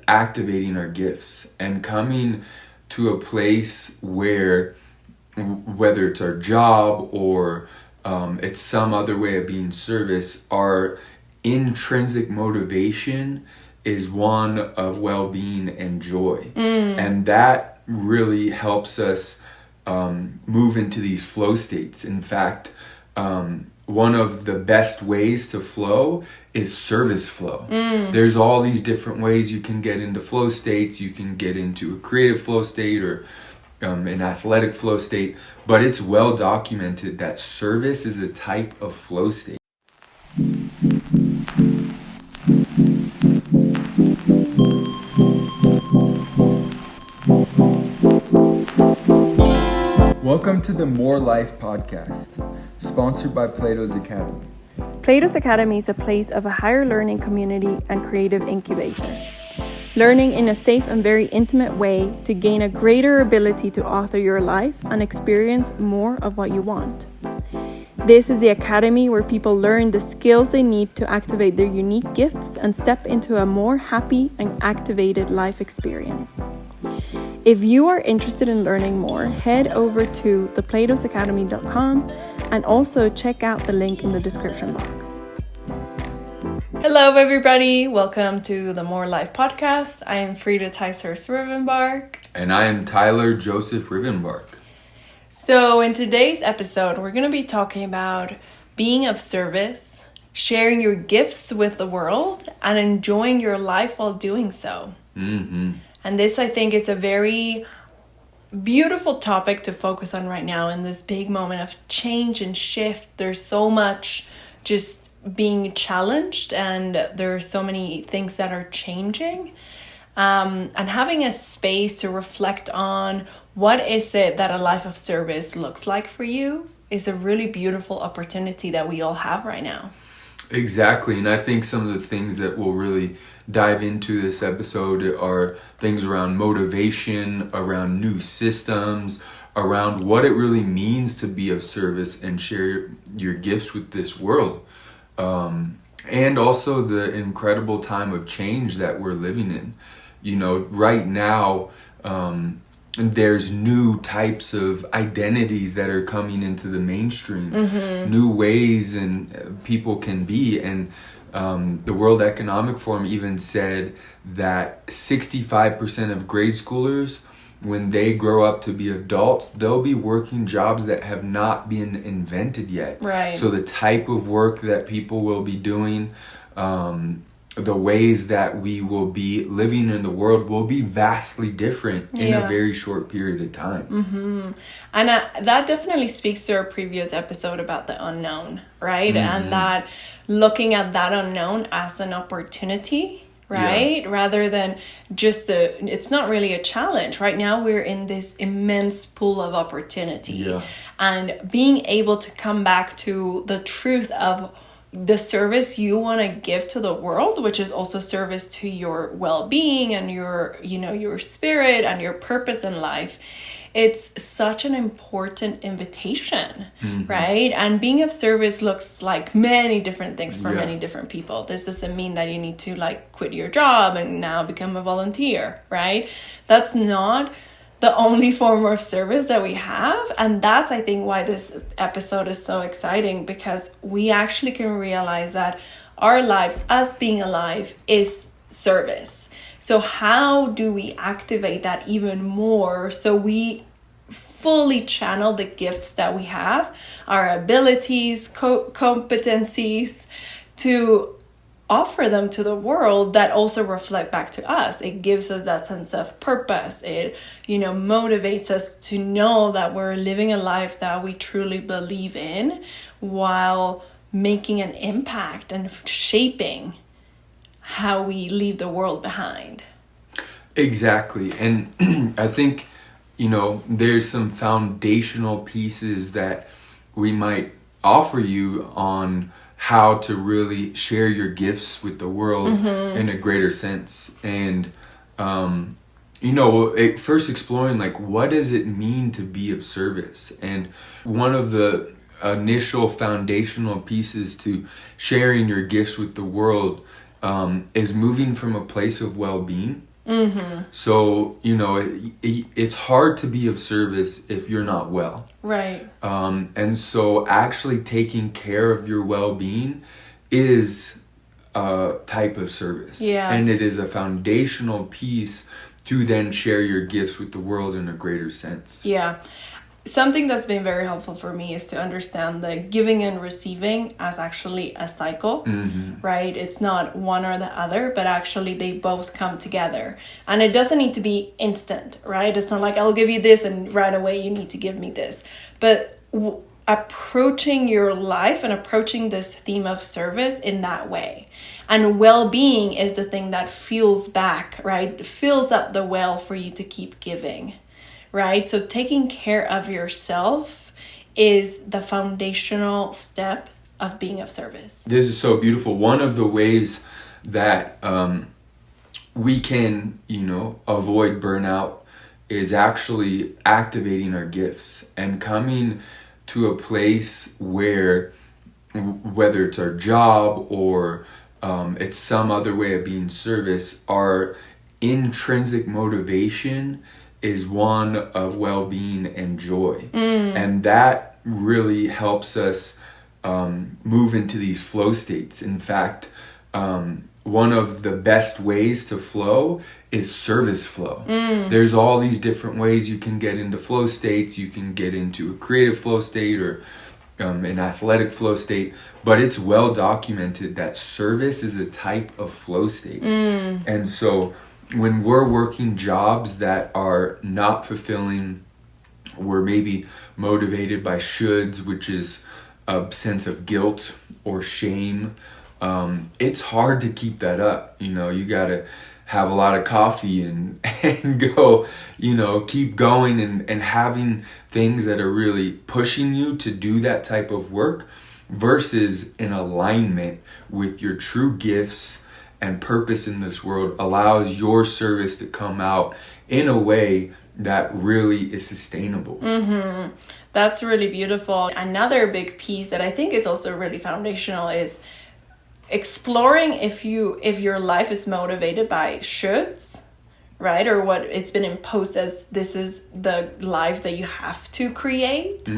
activating our gifts and coming to a place where, whether it's our job or it's some other way of being service, our intrinsic motivation is one of well-being and joy. And that really helps us move into these flow states. In fact, one of the best ways to flow is service flow. There's all these different ways you can get into flow states. You can get into a creative flow state or an athletic flow state, but it's well documented that service is a type of flow state. Welcome to the More Life podcast, sponsored by Plato's Academy. Plato's Academy is a place of a higher learning community and creative incubator. Learning in a safe and very intimate way to gain a greater ability to author your life and experience more of what you want. This is the academy where people learn the skills they need to activate their unique gifts and step into a more happy and activated life experience. If you are interested in learning more, head over to theplatosacademy.com and also check out the link in the description box. Hello everybody, welcome to the More Life podcast. I am Frida Ticehurst-Rivenbark. And I am Tyler Joseph Rivenbark. So in today's episode, we're going to be talking about being of service, sharing your gifts with the world, and enjoying your life while doing so. And this, I think, is a very beautiful topic to focus on right now in this big moment of change and shift. There's so much just being challenged, and there are so many things that are changing. And having a space to reflect on what is it that a life of service looks like for you is a really beautiful opportunity that we all have right now. Exactly. And I think some of the things that we'll really dive into this episode are things around motivation, around new systems, around what it really means to be of service and share your gifts with this world. And also the incredible time of change that we're living in. You know, right now, there's new types of identities that are coming into the mainstream, new ways and people can be. And the World Economic Forum even said that 65% of grade schoolers, when they grow up to be adults, they'll be working jobs that have not been invented yet. Right. So the type of work that people will be doing, the ways that we will be living in the world will be vastly different in a very short period of time. And that definitely speaks to our previous episode about the unknown, right? And that looking at that unknown as an opportunity, right? Rather than just it's not really a challenge. Right now we're in this immense pool of opportunity. And being able to come back to the truth of the service you want to give to the world, which is also service to your well-being and your, your spirit and your purpose in life. It's such an important invitation, right? And being of service looks like many different things for many different people. This doesn't mean that you need to quit your job and now become a volunteer, right? That's not the only form of service that we have. And that's, I think, why this episode is so exciting, because we actually can realize that our lives, us being alive, is service. So how do we activate that even more so we fully channel the gifts that we have, our abilities, competencies, to offer them to the world that also reflect back to us? It gives us that sense of purpose. It, motivates us to know that we're living a life that we truly believe in while making an impact and shaping how we leave the world behind. Exactly. And I think, there's some foundational pieces that we might offer you on how to really share your gifts with the world in a greater sense. And, first exploring, what does it mean to be of service? And one of the initial foundational pieces to sharing your gifts with the world is moving from a place of well-being So, it's hard to be of service if you're not well. Right. And so actually taking care of your well-being is a type of service. Yeah. And it is a foundational piece to then share your gifts with the world in a greater sense. Yeah. Something that's been very helpful for me is to understand the giving and receiving as actually a cycle, right? It's not one or the other, but actually they both come together. And it doesn't need to be instant, right? It's not like I'll give you this and right away you need to give me this. But approaching your life and approaching this theme of service in that way. And well-being is the thing that fuels back, right? Fills up the well for you to keep giving. Right? So taking care of yourself is the foundational step of being of service. This is so beautiful. One of the ways that we can, avoid burnout is actually activating our gifts and coming to a place where, whether it's our job or it's some other way of being service, our intrinsic motivation is one of well-being and joy. And that really helps us move into these flow states. In fact, one of the best ways to flow is service flow. There's all these different ways you can get into flow states. You can get into a creative flow state or an athletic flow state, but it's well documented that service is a type of flow state. And so when we're working jobs that are not fulfilling, we're maybe motivated by shoulds, which is a sense of guilt or shame. It's hard to keep that up. You got to have a lot of coffee and go, keep going and having things that are really pushing you to do that type of work versus in alignment with your true gifts and purpose in this world allows your service to come out in a way that really is sustainable. That's really beautiful. Another big piece that I think is also really foundational is exploring if your life is motivated by shoulds, right? Or what it's been imposed as this is the life that you have to create.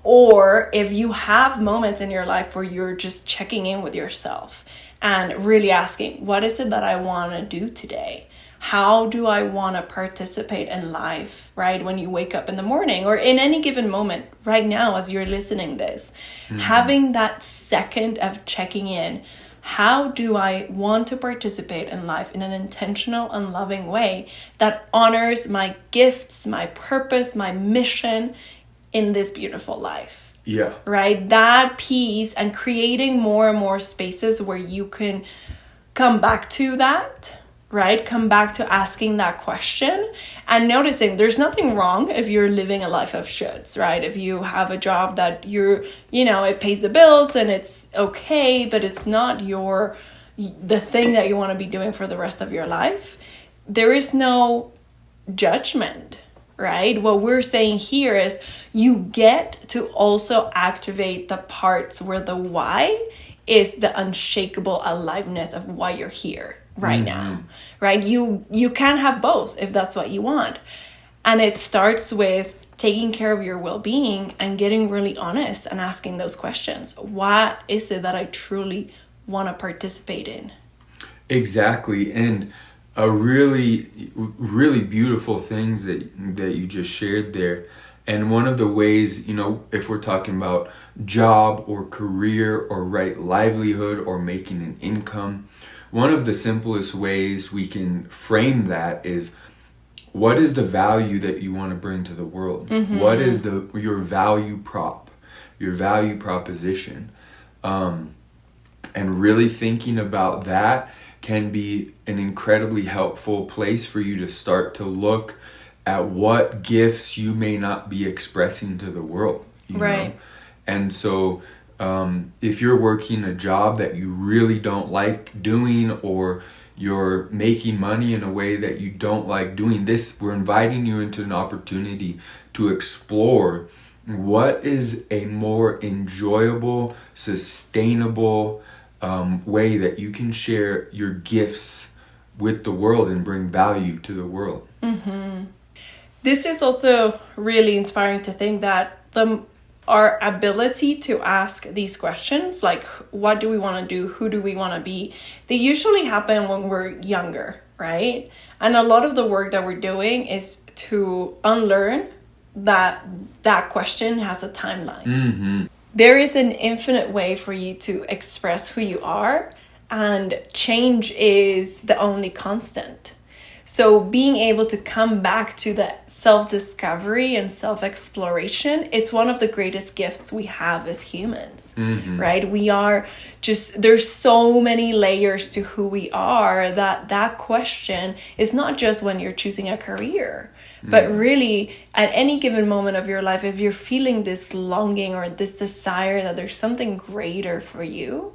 Or if you have moments in your life where you're just checking in with yourself and really asking, what is it that I want to do today? How do I want to participate in life, right? When you wake up in the morning or in any given moment right now as you're listening this, having that second of checking in, how do I want to participate in life in an intentional and loving way that honors my gifts, my purpose, my mission in this beautiful life? Yeah. Right? That piece and creating more and more spaces where you can come back to that, right? Come back to asking that question and noticing there's nothing wrong if you're living a life of shoulds, right? If you have a job that it pays the bills and it's okay, but it's not the thing that you want to be doing for the rest of your life, there is no judgment, right? What we're saying here is you get to also activate the parts where the why is the unshakable aliveness of why you're here right now, right? You can have both if that's what you want. And it starts with taking care of your well-being and getting really honest and asking those questions. What is it that I truly want to participate in? Exactly. And a really, really beautiful things that you just shared there. And one of the ways, if we're talking about job or career or right livelihood or making an income, one of the simplest ways we can frame that is, what is the value that you want to bring to the world? What is your value prop, your value proposition? And really thinking about that can be an incredibly helpful place for you to start to look at what gifts you may not be expressing to the world. Right. Know? And so if you're working a job that you really don't like doing, or you're making money in a way that you don't like doing this, we're inviting you into an opportunity to explore what is a more enjoyable, sustainable way that you can share your gifts with the world and bring value to the world. This is also really inspiring to think that our ability to ask these questions, like what do we want to do, who do we want to be, they usually happen when we're younger, right? And a lot of the work that we're doing is to unlearn that question has a timeline. There is an infinite way for you to express who you are, and change is the only constant. So being able to come back to that self-discovery and self-exploration, it's one of the greatest gifts we have as humans, right? We are just, there's so many layers to who we are that question is not just when you're choosing a career, but really at any given moment of your life, if you're feeling this longing or this desire that there's something greater for you,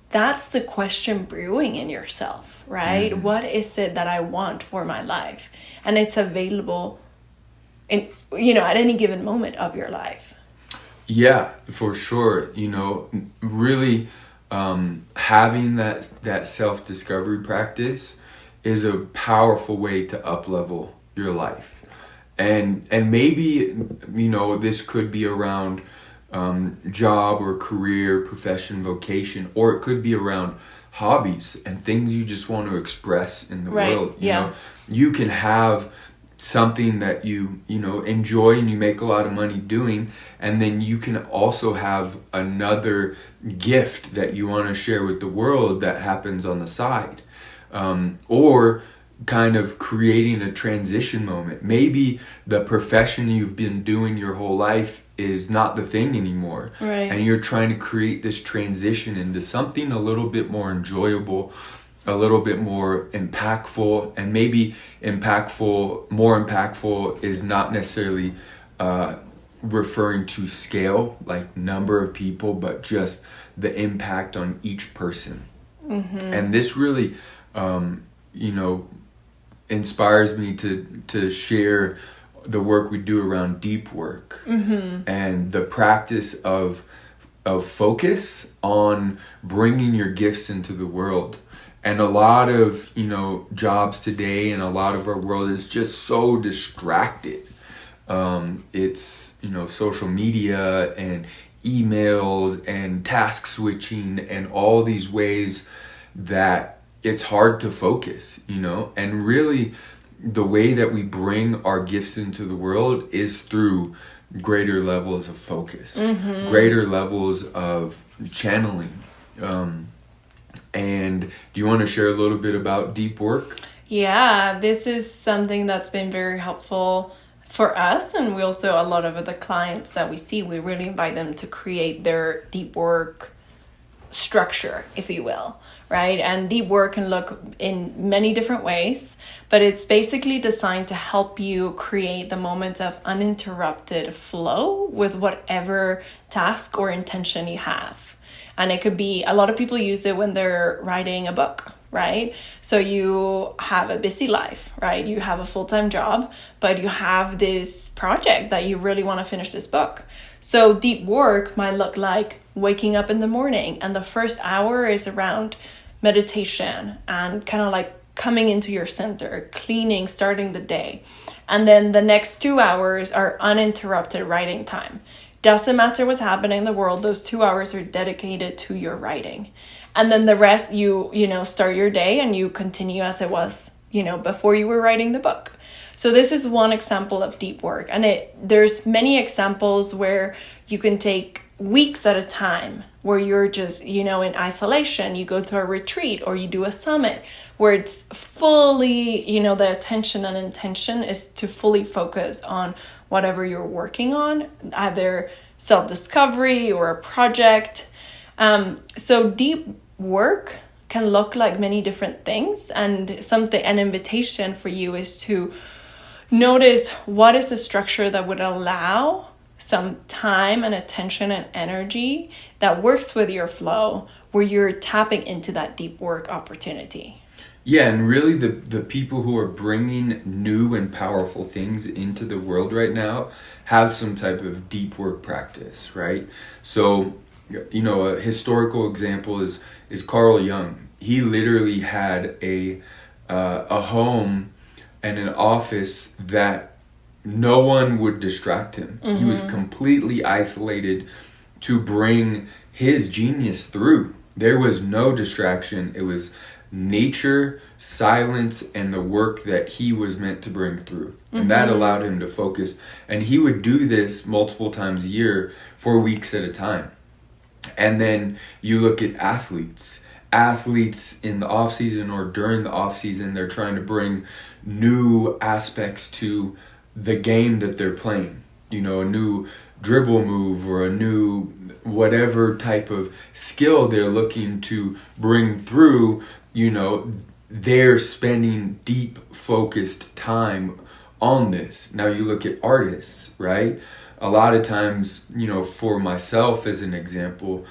that's the question brewing in yourself, right? What is it that I want for my life? And it's available in, at any given moment of your life. Yeah, for sure. Really having that self-discovery practice is a powerful way to up-level your life. And maybe, this could be around job or career, profession, vocation, or it could be around hobbies and things you just want to express in the world. You can have something that you enjoy and you make a lot of money doing, and then you can also have another gift that you want to share with the world that happens on the side, or kind of creating a transition moment. Maybe the profession you've been doing your whole life is not the thing anymore, right? And you're trying to create this transition into something a little bit more enjoyable, a little bit more impactful. And maybe more impactful is not necessarily referring to scale, like number of people, but just the impact on each person. And this really inspires me to share the work we do around deep work, and the practice of focus on bringing your gifts into the world. And a lot of jobs today and a lot of our world is just so distracted. It's social media and emails and task switching and all these ways that it's hard to focus, and really the way that we bring our gifts into the world is through greater levels of focus, greater levels of channeling. And do you want to share a little bit about deep work? Yeah, this is something that's been very helpful for us, and we also, a lot of the clients that we see, we really invite them to create their deep work structure, if you will, right? And deep work can look in many different ways, but it's basically designed to help you create the moments of uninterrupted flow with whatever task or intention you have. And it could be, a lot of people use it when they're writing a book, right? So you have a busy life, right? You have a full-time job, but you have this project that you really want to finish this book. So deep work might look like waking up in the morning, and the first hour is around meditation and kind of like coming into your center, cleaning, starting the day. And then the next 2 hours are uninterrupted writing time. Doesn't matter what's happening in the world, those 2 hours are dedicated to your writing. And then the rest, you start your day and you continue as it was, before you were writing the book. So this is one example of deep work. And there's many examples where you can take weeks at a time, where you're just, in isolation. You go to a retreat or you do a summit where it's fully, the attention and intention is to fully focus on whatever you're working on, either self-discovery or a project. So deep work can look like many different things, and an invitation for you is to notice what is the structure that would allow some time and attention and energy that works with your flow, where you're tapping into that deep work opportunity. Yeah, and really the people who are bringing new and powerful things into the world right now have some type of deep work practice, right? So, a historical example is Carl Jung. he literally had a home and an office that no one would distract him. He was completely isolated to bring his genius through. There was no distraction. It was nature, silence, and the work that he was meant to bring through. And that allowed him to focus. And he would do this multiple times a year for weeks at a time. And then you look at athletes. Athletes in the off season or during the off season, they're trying to bring new aspects to the game that they're playing. You know, a new dribble move or a new whatever type of skill they're looking to bring through. You know, they're spending deep focused time on this. Now you look at artists, right? A lot of times, you know, for myself as an example,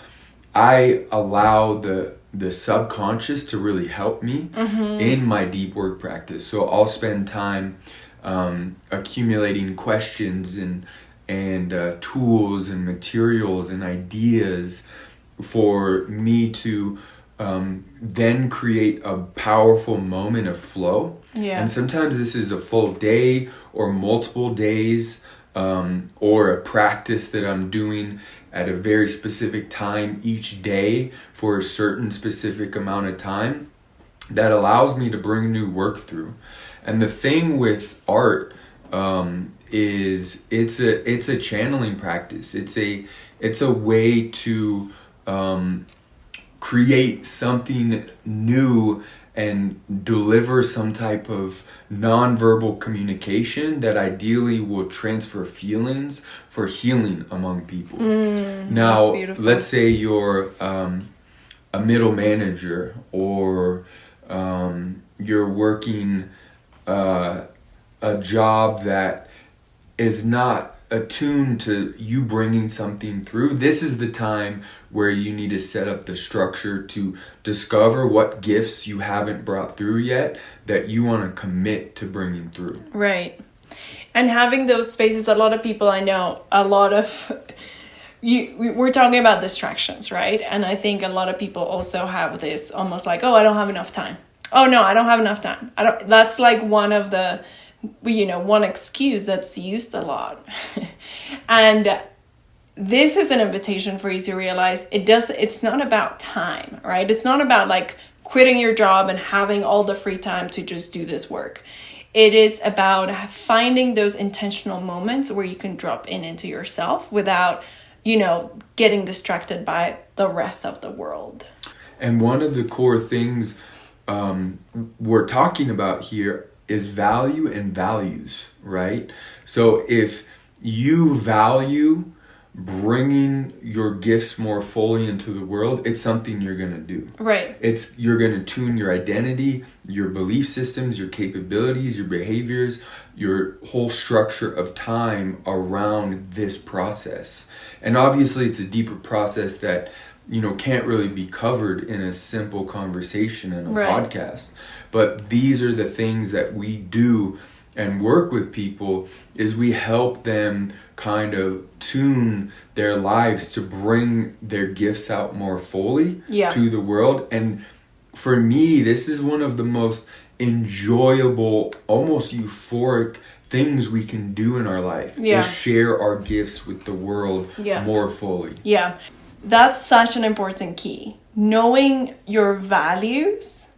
I allow the subconscious to really help me in my deep work practice. So I'll spend time accumulating questions and tools and materials and ideas for me to then create a powerful moment of flow. Yeah. And sometimes this is a full day or multiple days, or a practice that I'm doing at a very specific time each day for a certain specific amount of time that allows me to bring new work through. And the thing with art is it's a channeling practice. It's a way to create something new and deliver some type of nonverbal communication that ideally will transfer feelings for healing among people. Now, let's say you're a middle manager, or you're working a job that is not attuned to you bringing something through. This is the time where you need to set up the structure to discover what gifts you haven't brought through yet that you want to commit to bringing through. Right. And having those spaces, a lot of people I know, we're talking about distractions, right? And I think a lot of people also have this almost like, oh, I don't have enough time. Oh no, I don't have enough time. That's like one of the, one excuse that's used a lot. And this is an invitation for you to realize it's not about time, right? It's not about like quitting your job and having all the free time to just do this work. It is about finding those intentional moments where you can drop into yourself without, getting distracted by the rest of the world. And one of the core things we're talking about here is value and values, right? So if you value bringing your gifts more fully into the world, it's something you're going to do. Right. You're going to tune your identity, your belief systems, your capabilities, your behaviors, your whole structure of time around this process. And obviously it's a deeper process that can't really be covered in a simple conversation in a podcast. But these are the things that we do and work with people, is we help them kind of tune their lives to bring their gifts out more fully to the world. And for me, this is one of the most enjoyable, almost euphoric things we can do in our life, is share our gifts with the world more fully. Yeah. That's such an important key. Knowing your values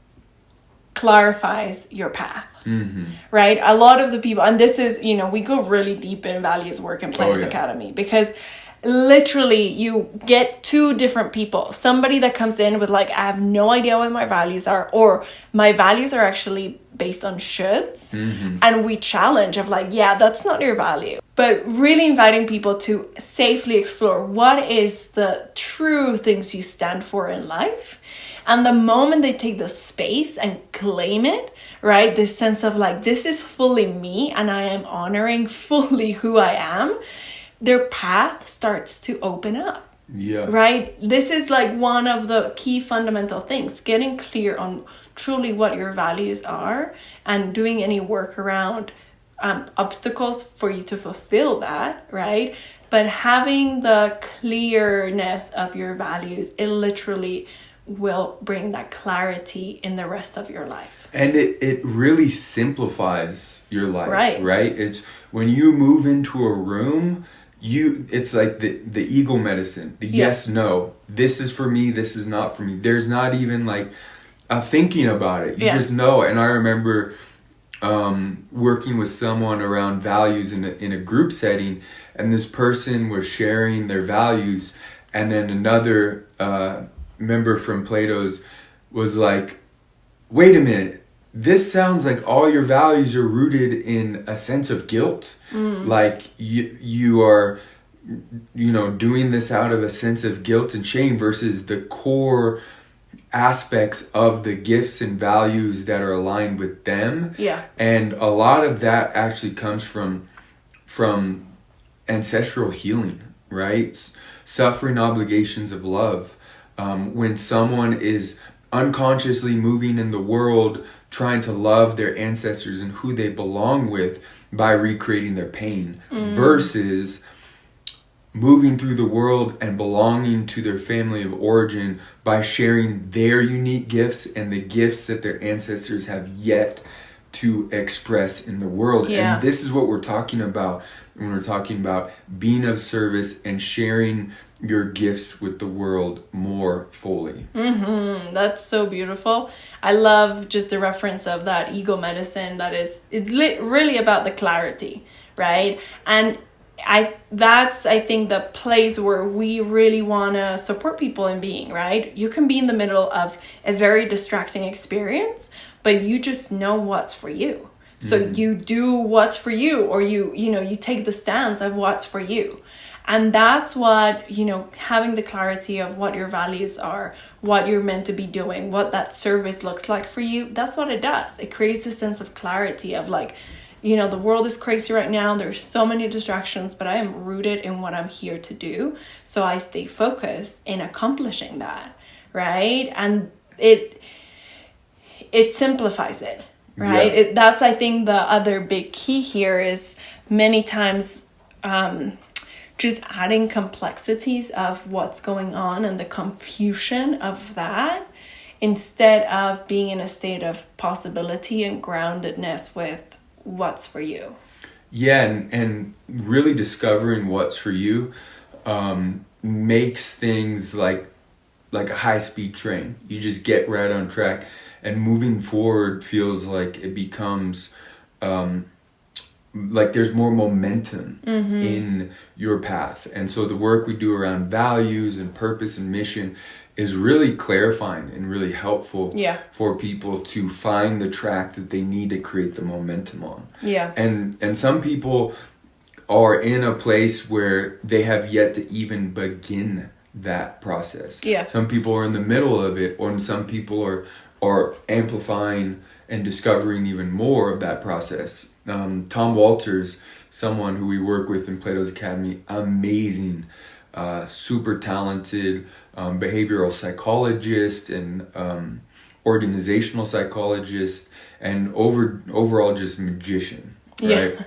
clarifies your path. Right? A lot of the people, and this is, we go really deep in values work in Plato Academy, because literally you get two different people. Somebody that comes in with like, I have no idea what my values are, or my values are actually based on shoulds. And we challenge of like, that's not your value. But really inviting people to safely explore what is the true things you stand for in life. And the moment they take the space and claim it, right? This sense of like, this is fully me and I am honoring fully who I am, their path starts to open up. Yeah. Right? This is like one of the key fundamental things, getting clear on truly what your values are and doing any work around obstacles for you to fulfill that, right? But having the clearness of your values, it literally will bring that clarity in the rest of your life. And it really simplifies your life, Right. right? It's when you move into a room, it's like the ego medicine, the yes, no, this is for me, this is not for me. There's not even like a thinking about it. You just know. And I remember working with someone around values in a group setting, and this person was sharing their values, and then another member from Plato's was like, wait a minute, this sounds like all your values are rooted in a sense of guilt. Like you are, doing this out of a sense of guilt and shame versus the core aspects of the gifts and values that are aligned with them. Yeah. And a lot of that actually comes from ancestral healing, right? Suffering obligations of love. When someone is unconsciously moving in the world, trying to love their ancestors and who they belong with by recreating their pain, versus moving through the world and belonging to their family of origin by sharing their unique gifts and the gifts that their ancestors have yet to express in the world. Yeah. And this is what we're talking about when we're talking about being of service and sharing your gifts with the world more fully. That's so beautiful. I love just the reference of that ego medicine. It's really about the clarity, right? And I think the place where we really want to support people in being, right? You can be in the middle of a very distracting experience, but you just know what's for you. So you do what's for you, or you take the stance of what's for you. And that's what, having the clarity of what your values are, what you're meant to be doing, what that service looks like for you, that's what it does. It creates a sense of clarity of like, the world is crazy right now. There's so many distractions, but I am rooted in what I'm here to do. So I stay focused in accomplishing that, right? And it simplifies it, right? Yeah. That's, I think, the other big key here is many times just adding complexities of what's going on and the confusion of that, instead of being in a state of possibility and groundedness with what's for you. Yeah, and really discovering what's for you makes things like a high-speed train. You just get right on track, and moving forward feels like it becomes like there's more momentum in your path. And so the work we do around values and purpose and mission is really clarifying and really helpful for people to find the track that they need to create the momentum on. Yeah. And some people are in a place where they have yet to even begin that process. Yeah. Some people are in the middle of it, or some people are amplifying and discovering even more of that process. Tom Walters, someone who we work with in Plato's Academy, amazing, super talented behavioral psychologist and organizational psychologist, and overall just magician, right?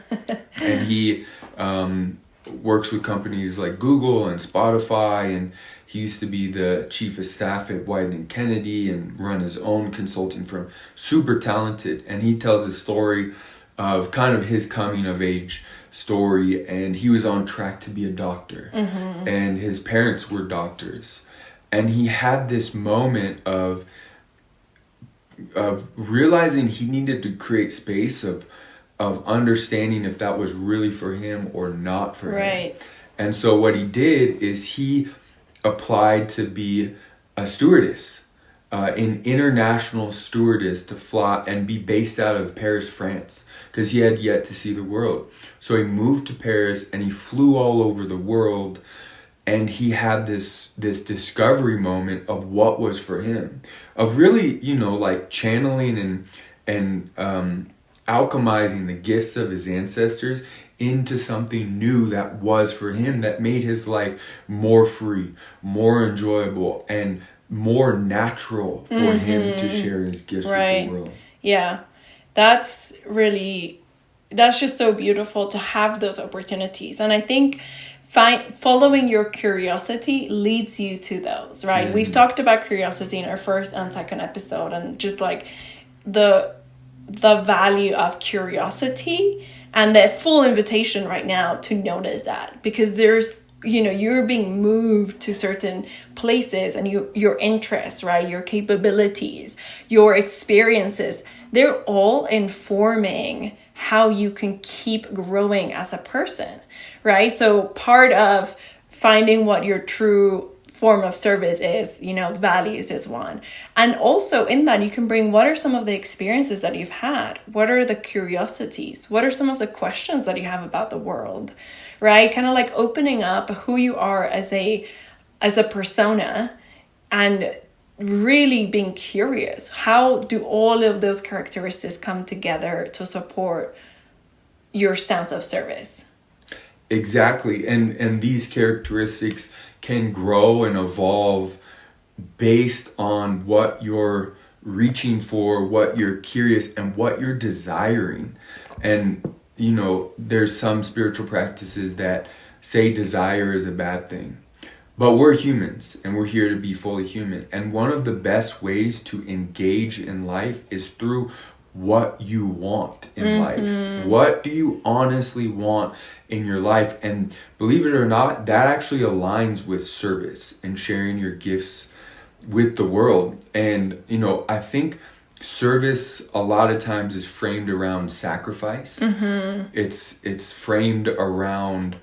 And he works with companies like Google and Spotify, and he used to be the chief of staff at White and Kennedy and run his own consulting firm. Super talented, and he tells a story of kind of his coming of age story, and he was on track to be a doctor, and his parents were doctors, and he had this moment of realizing he needed to create space of understanding if that was really for him or not for him. And so what he did is he applied to be a stewardess, an international stewardess, to fly and be based out of Paris, France, because he had yet to see the world. So he moved to Paris and he flew all over the world, and he had this discovery moment of what was for him, of really, like channeling and alchemizing the gifts of his ancestors into something new that was for him, that made his life more free, more enjoyable, and more natural for him to share his gifts with the world. Yeah, that's just so beautiful to have those opportunities. And I think following your curiosity leads you to those, right? We've talked about curiosity in our first and second episode, and just like the value of curiosity and the full invitation right now to notice that, because there's, you're being moved to certain places, and your interests, right? Your capabilities, your experiences, they're all informing how you can keep growing as a person, right? So part of finding what your true form of service is, values is one. And also in that, you can bring, what are some of the experiences that you've had? What are the curiosities? What are some of the questions that you have about the world, right? Kind of like opening up who you are as a persona, and really being curious. How do all of those characteristics come together to support your sense of service? Exactly. And these characteristics can grow and evolve based on what you're reaching for, what you're curious, and what you're desiring. And, there's some spiritual practices that say desire is a bad thing. But we're humans, and we're here to be fully human. And one of the best ways to engage in life is through what you want in life. What do you honestly want in your life? And believe it or not, that actually aligns with service and sharing your gifts with the world. And, I think service a lot of times is framed around sacrifice. It's framed around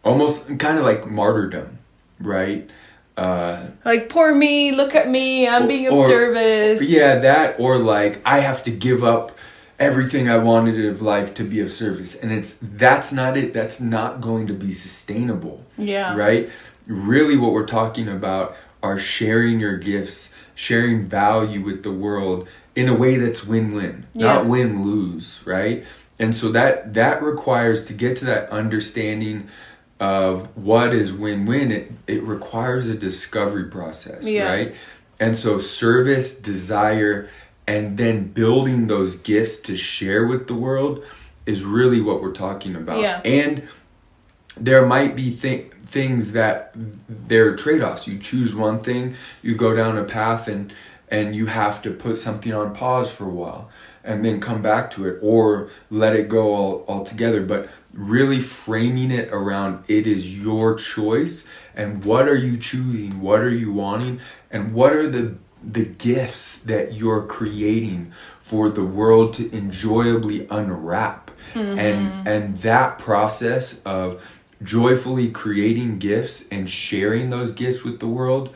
almost kind of like martyrdom, right? Like, poor me, look at me, I'm being of service. Yeah, that, or like, I have to give up everything I wanted of life to be of service. And that's not it. That's not going to be sustainable. Yeah. Right? Really what we're talking about are sharing your gifts, sharing value with the world in a way that's win-win, not win-lose, right? And so that requires, to get to that understanding of what is win-win, it requires a discovery process, right? And so service, desire, and then building those gifts to share with the world is really what we're talking about. And there might be things that there are trade-offs. You choose one thing, you go down a path, and you have to put something on pause for a while and then come back to it, or let it go altogether. But really framing it around, it is your choice, and what are you choosing? What are you wanting? And what are the gifts that you're creating for the world to enjoyably unwrap? And that process of joyfully creating gifts and sharing those gifts with the world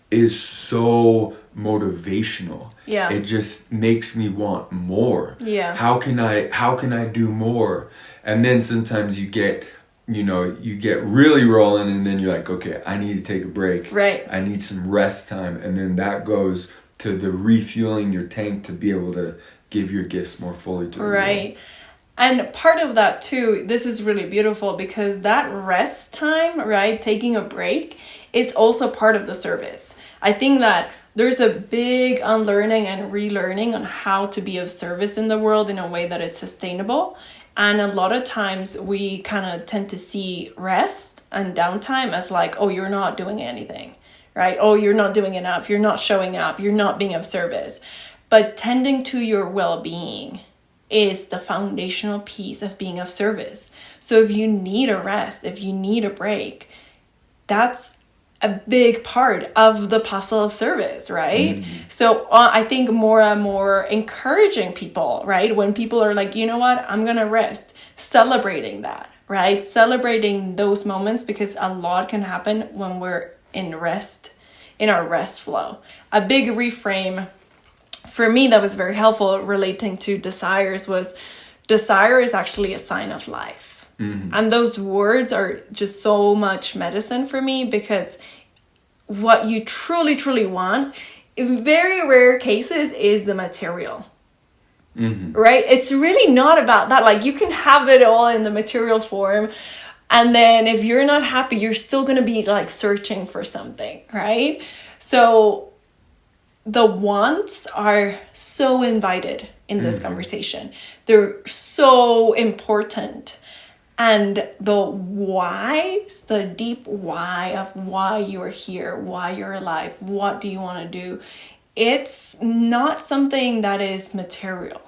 is so motivational. It just makes me want more. How can I do more? And then sometimes you get really rolling, and then you're like, okay, I need to take a break. Right. I need some rest time. And then that goes to the refueling your tank to be able to give your gifts more fully to the world. Right. And part of that too, this is really beautiful, because that rest time, right, taking a break, it's also part of the service. I think that there's a big unlearning and relearning on how to be of service in the world in a way that it's sustainable. And a lot of times we kind of tend to see rest and downtime as like, oh, you're not doing anything, right? Oh, you're not doing enough. You're not showing up. You're not being of service. But tending to your well-being is the foundational piece of being of service. So if you need a rest, if you need a break, that's a big part of the puzzle of service, right? So I think more and more encouraging people, right? When people are like, you know what, I'm going to rest, celebrating that, right? Celebrating those moments, because a lot can happen when we're in rest, in our rest flow. A big reframe for me that was very helpful relating to desires was, desire is actually a sign of life. And those words are just so much medicine for me, because what you truly, truly want, in very rare cases, is the material. Right? It's really not about that. Like, you can have it all in the material form, and then if you're not happy, you're still going to be like searching for something, right? So the wants are so invited in this conversation. They're so important. And the whys, the deep why of why you're here, why you're alive, what do you want to do, it's not something that is material,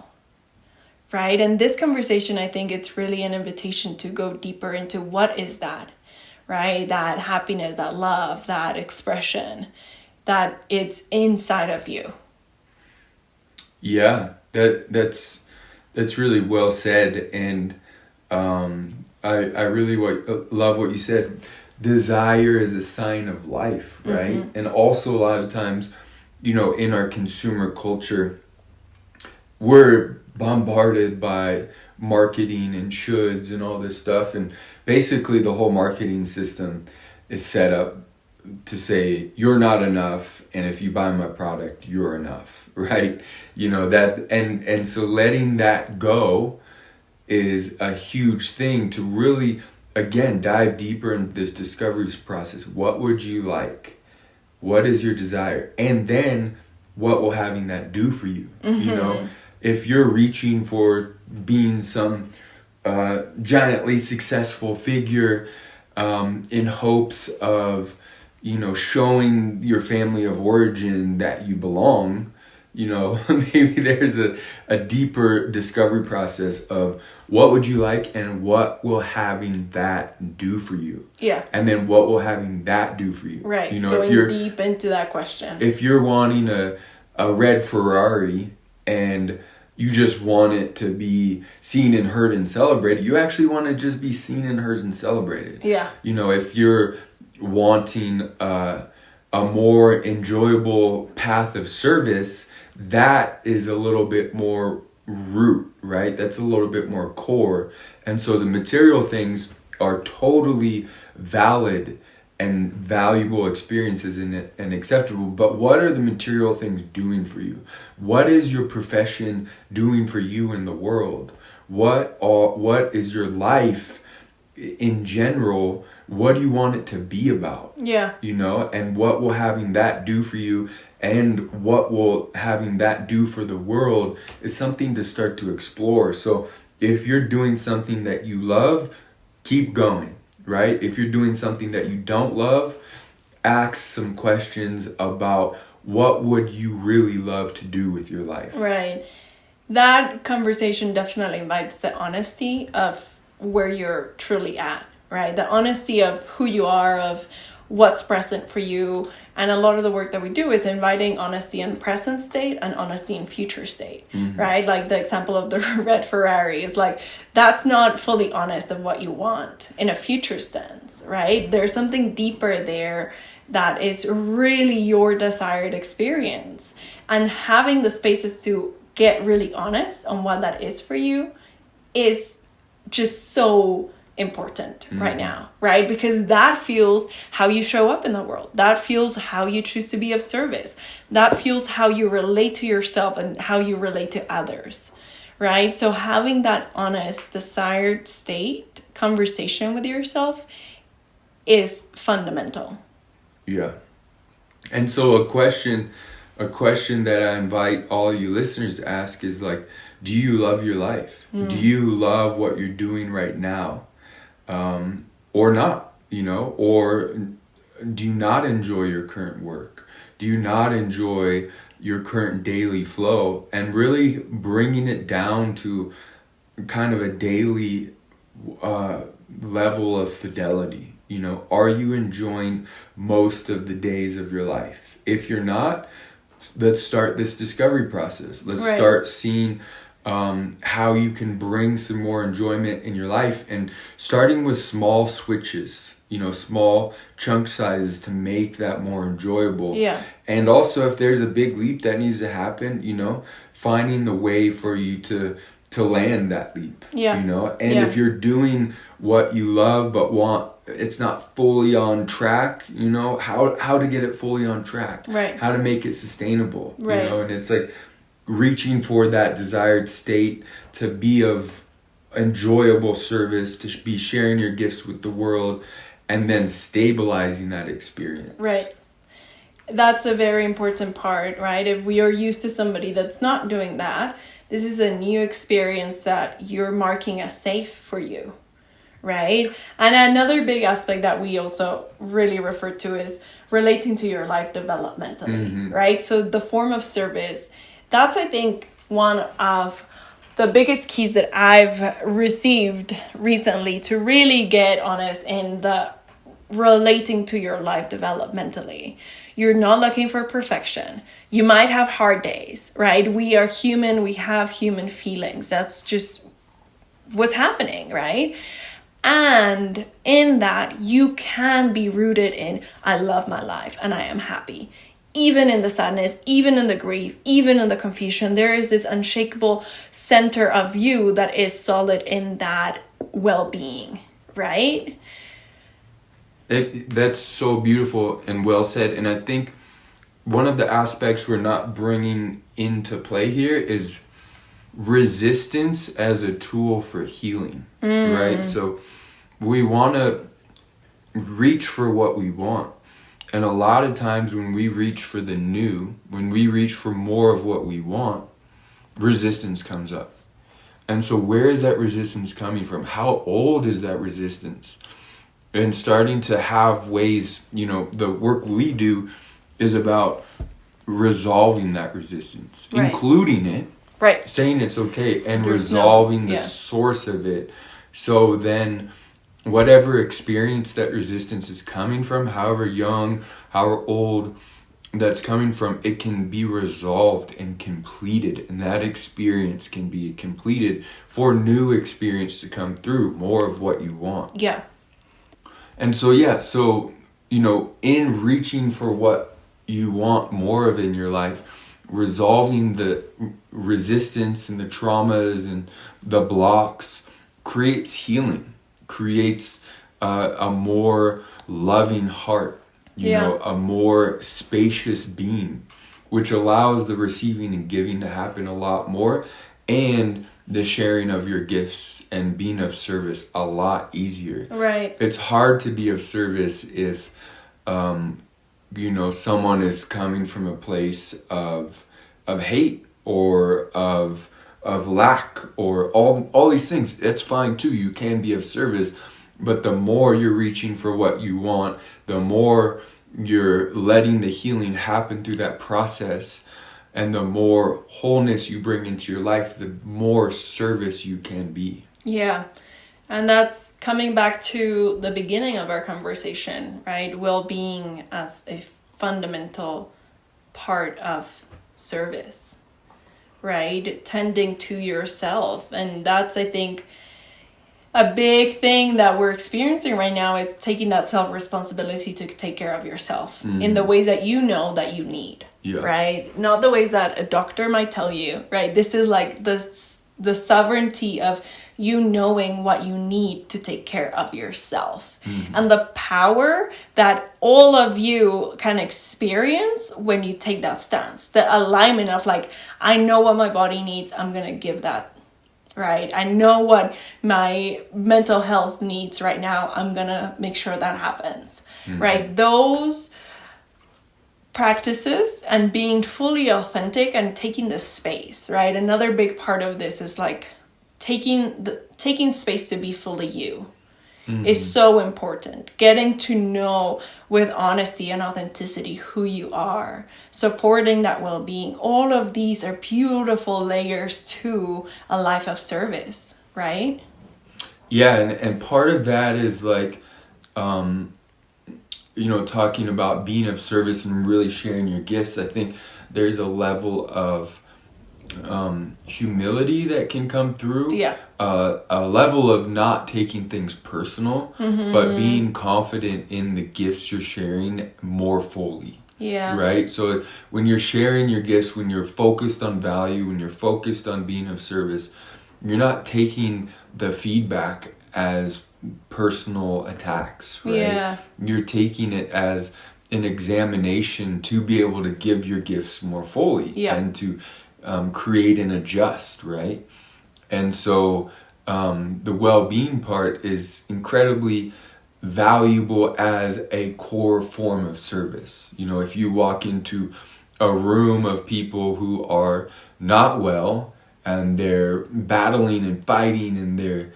right? And this conversation, I think it's really an invitation to go deeper into what is that, right? That happiness, that love, that expression, that it's inside of you. Yeah, that's really well said. And I really love what you said. Desire is a sign of life, right? Mm-hmm. And also a lot of times, in our consumer culture, we're bombarded by marketing and shoulds and all this stuff. And basically the whole marketing system is set up to say you're not enough, and if you buy my product, you're enough, right? That, and so letting that go is a huge thing to really, again, dive deeper into this discovery process. What would you like? What is your desire? And then what will having that do for you? Mm-hmm. If you're reaching for being some giantly successful figure in hopes of, showing your family of origin that you belong, maybe there's a deeper discovery process of what would you like and what will having that do for you? Yeah. And then what will having that do for you? Right. Going if you're deep into that question. If you're wanting a red Ferrari and you just want it to be seen and heard and celebrated, you actually want to just be seen and heard and celebrated. Yeah. If you're wanting a more enjoyable path of service, that is a little bit more root, right? That's a little bit more core. And so the material things are totally valid and valuable experiences and acceptable. But what are the material things doing for you? What is your profession doing for you in the world? What is your life in general? What do you want it to be about? Yeah. And what will having that do for you, and what will having that do for the world is something to start to explore. So if you're doing something that you love, keep going, right? If you're doing something that you don't love, ask some questions about what would you really love to do with your life. Right. That conversation definitely invites the honesty of where you're truly at, right? The honesty of who you are, of what's present for you. And a lot of the work that we do is inviting honesty in present state and honesty in future state, mm-hmm. right? Like the example of the red Ferrari is like, that's not fully honest of what you want in a future sense, right? There's something deeper there that is really your desired experience. And having the spaces to get really honest on what that is for you is just so important right now, right? Because that fuels how you show up in the world. That fuels how you choose to be of service. That fuels how you relate to yourself and how you relate to others, right? So having that honest, desired state conversation with yourself is fundamental. Yeah. And so a question that I invite all you listeners to ask is like, do you love your life? Do you love what you're doing right now? Or not, or do you not enjoy your current work? Do you not enjoy your current daily flow? And really bringing it down to kind of a daily level of fidelity. Are you enjoying most of the days of your life? If you're not, let's start this discovery process. Let's start seeing how you can bring some more enjoyment in your life, and starting with small switches, small chunk sizes to make that more enjoyable. Yeah. And also if there's a big leap that needs to happen, finding the way for you to land that leap. Yeah. And if you're doing what you love but it's not fully on track, how to get it fully on track. Right. How to make it sustainable. Right. And it's like reaching for that desired state to be of enjoyable service, to be sharing your gifts with the world, and then stabilizing that experience. Right. That's a very important part, right? If we are used to somebody that's not doing that, this is a new experience that you're marking as safe for you, right? And another big aspect that we also really refer to is relating to your life developmentally, right? So the form of service, that's, I think, one of the biggest keys that I've received recently to really get honest in the relating to your life developmentally. You're not looking for perfection. You might have hard days, right? We are human. We have human feelings. That's just what's happening, right? And in that, you can be rooted in, I love my life and I am happy. Even in the sadness, even in the grief, even in the confusion, there is this unshakable center of you that is solid in that well-being, right? That's so beautiful and well said. And I think one of the aspects we're not bringing into play here is resistance as a tool for healing, right? So we want to reach for what we want. And a lot of times when we reach for the new, when we reach for more of what we want, resistance comes up. And so where is that resistance coming from? How old is that resistance? And starting to have ways, the work we do is about resolving that resistance, right. Including it, right? Saying it's okay, and resolving the source of it. So then whatever experience that resistance is coming from, however young, however old that's coming from, it can be resolved and completed. And that experience can be completed for new experience to come through, more of what you want. Yeah. And so, in reaching for what you want more of in your life, resolving the resistance and the traumas and the blocks creates healing, creates a more loving heart, a more spacious being, which allows the receiving and giving to happen a lot more, and the sharing of your gifts and being of service a lot easier. Right. It's hard to be of service if, someone is coming from a place of hate or of lack or all these things. That's fine too. You can be of service, but the more you're reaching for what you want, the more you're letting the healing happen through that process. And the more wholeness you bring into your life, the more service you can be. Yeah. And that's coming back to the beginning of our conversation, right? Well-being as a fundamental part of service, right? Tending to yourself. And that's, I think, a big thing that we're experiencing right now is taking that self-responsibility to take care of yourself in the ways that you know that you need. Yeah. Right? Not the ways that a doctor might tell you, right? This is like the sovereignty of you knowing what you need to take care of yourself. And the power that all of you can experience when you take that stance. The alignment of like, I know what my body needs, I'm going to give that, right? I know what my mental health needs right now, I'm going to make sure that happens, right? Those practices and being fully authentic and taking the space, right? Another big part of this is like taking space to be fully you is so important. Getting to know with honesty and authenticity who you are, supporting that well-being. All of these are beautiful layers to a life of service, right? Yeah, and part of that is like talking about being of service and really sharing your gifts. I think there's a level of humility that can come through. Yeah. A level of not taking things personal, but being confident in the gifts you're sharing more fully. Yeah. Right? So when you're sharing your gifts, when you're focused on value, when you're focused on being of service, you're not taking the feedback as personal attacks, right? Yeah. You're taking it as an examination to be able to give your gifts more fully and to create and adjust, right? And so the well-being part is incredibly valuable as a core form of service. If you walk into a room of people who are not well and they're battling and fighting and they're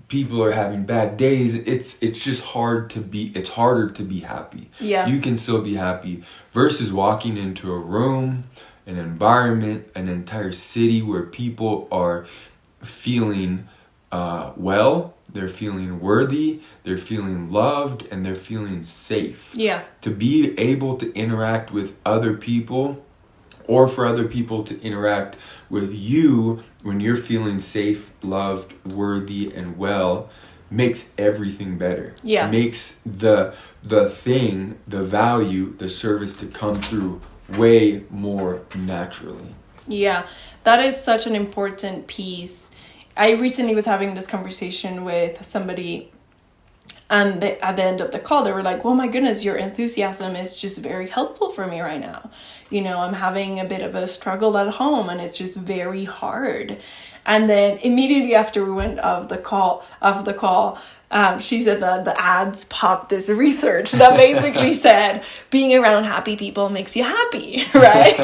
people are having bad days, it's just it's harder to be happy. Yeah. You can still be happy versus walking into a room, an environment, an entire city where people are feeling well, they're feeling worthy, they're feeling loved, and they're feeling safe. Yeah. To be able to interact with other people, or for other people to interact with you when you're feeling safe, loved, worthy, and well, makes everything better. Yeah. Makes the thing, the value, the service to come through way more naturally. Yeah, that is such an important piece. I recently was having this conversation with somebody, and at the end of the call, they were like, oh my goodness, your enthusiasm is just very helpful for me right now. I'm having a bit of a struggle at home, and it's just very hard. And then immediately after we went off the call, she said that the ads popped this research that basically said being around happy people makes you happy, right?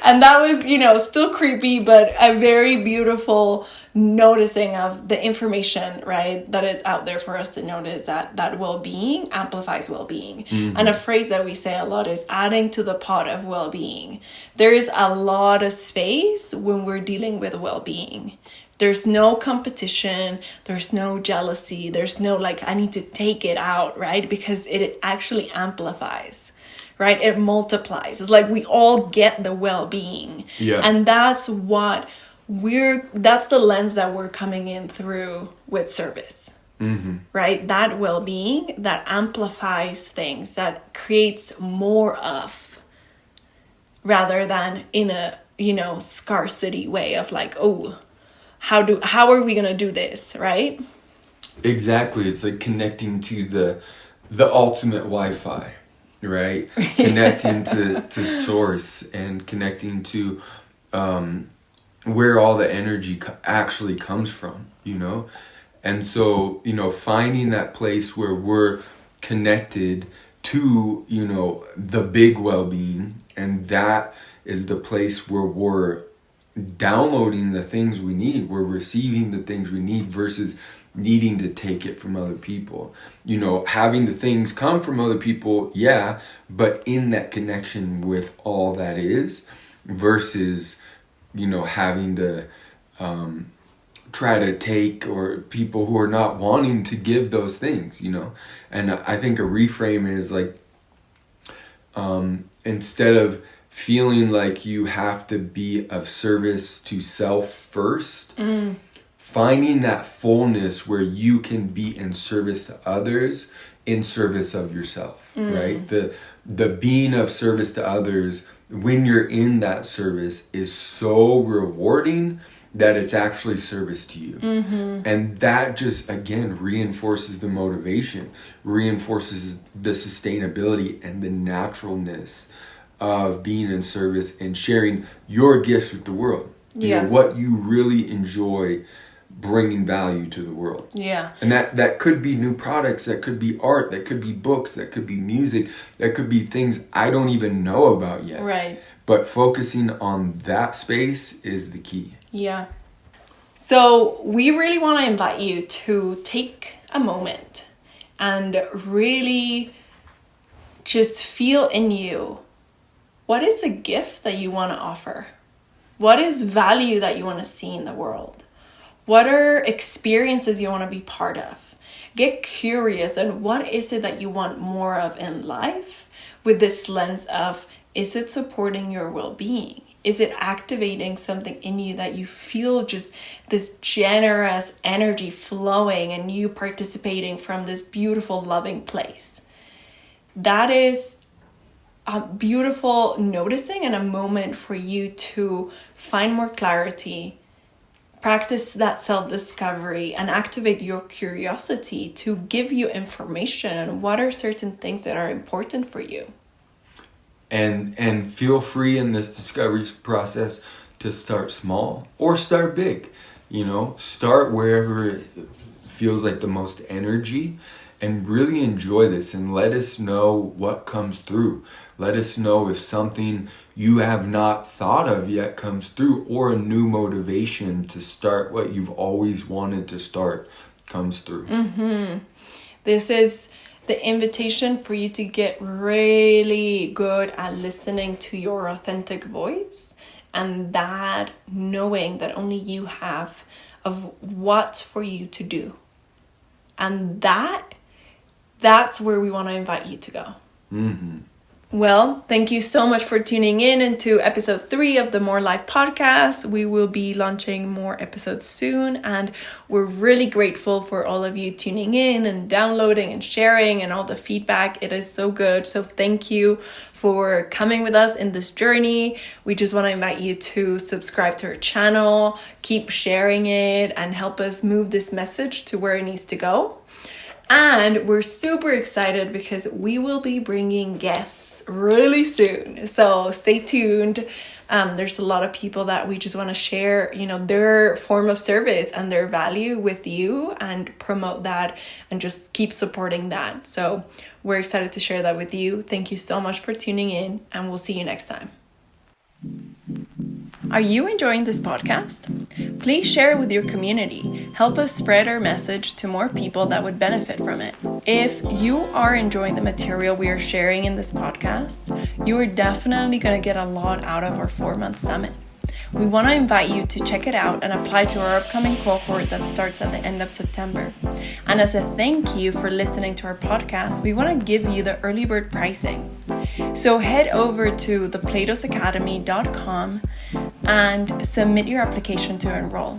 And that was, still creepy, but a very beautiful noticing of the information, right? That it's out there for us to notice that well-being amplifies well-being. Mm-hmm. And a phrase that we say a lot is adding to the pot of well-being. There is a lot of space when we're dealing with well-being. There's no competition, there's no jealousy, there's no I need to take it out, right? Because it actually amplifies, right? It multiplies. It's like we all get the well-being. Yeah. And that's what that's the lens that we're coming in through with service, mm-hmm. right? That well-being that amplifies things, that creates more of, rather than in a, scarcity way of how are we going to do this, right? Exactly. It's like connecting to the ultimate Wi-Fi, right? Connecting to source and connecting to where all the energy actually comes from, And so, finding that place where we're connected to, the big well-being, and that is the place where we're downloading the things we need, we're receiving the things we need versus needing to take it from other people. Having the things come from other people, yeah, but in that connection with all that is, versus having to try to take, or people who are not wanting to give those things, And I think a reframe is instead of feeling like you have to be of service to self first, finding that fullness where you can be in service to others in service of yourself, right? The being of service to others when you're in that service is so rewarding that it's actually service to you. Mm-hmm. And that just, again, reinforces the motivation, reinforces the sustainability and the naturalness of being in service and sharing your gifts with the world. Yeah. What you really enjoy bringing value to the world. Yeah. And that could be new products, that could be art, that could be books, that could be music, that could be things I don't even know about yet. Right. But focusing on that space is the key. Yeah. So we really want to invite you to take a moment and really just feel in you, what is a gift that you want to offer? What is value that you want to see in the world? What are experiences you want to be part of? Get curious, and what is it that you want more of in life with this lens of, is it supporting your well-being? Is it activating something in you that you feel just this generous energy flowing and you participating from this beautiful, loving place? That is a beautiful noticing and a moment for you to find more clarity, practice that self-discovery, and activate your curiosity to give you information on what are certain things that are important for you. And feel free in this discovery process to start small or start big. Start wherever it feels like the most energy, and really enjoy this, and let us know what comes through. Let us know if something you have not thought of yet comes through, or a new motivation to start what you've always wanted to start comes through. This is the invitation for you to get really good at listening to your authentic voice, and that knowing that only you have of what's for you to do. And that's where we want to invite you to go. Well, thank you so much for tuning in into episode 3 of the More Life podcast. We will be launching more episodes soon, and we're really grateful for all of you tuning in and downloading and sharing and all the feedback. It is so good. So thank you for coming with us in this journey. We just want to invite you to subscribe to our channel, keep sharing it, and help us move this message to where it needs to go. And we're super excited because we will be bringing guests really soon. So stay tuned. There's a lot of people that we just want to share, their form of service and their value with you and promote that and just keep supporting that. So we're excited to share that with you. Thank you so much for tuning in, and we'll see you next time. Are you enjoying this podcast? Please share it with your community. Help us spread our message to more people that would benefit from it. If you are enjoying the material we are sharing in this podcast, you are definitely going to get a lot out of our 4-month summit. We want to invite you to check it out and apply to our upcoming cohort that starts at the end of September. And as a thank you for listening to our podcast, we want to give you the early bird pricing. So head over to theplatosacademy.com and submit your application to enroll.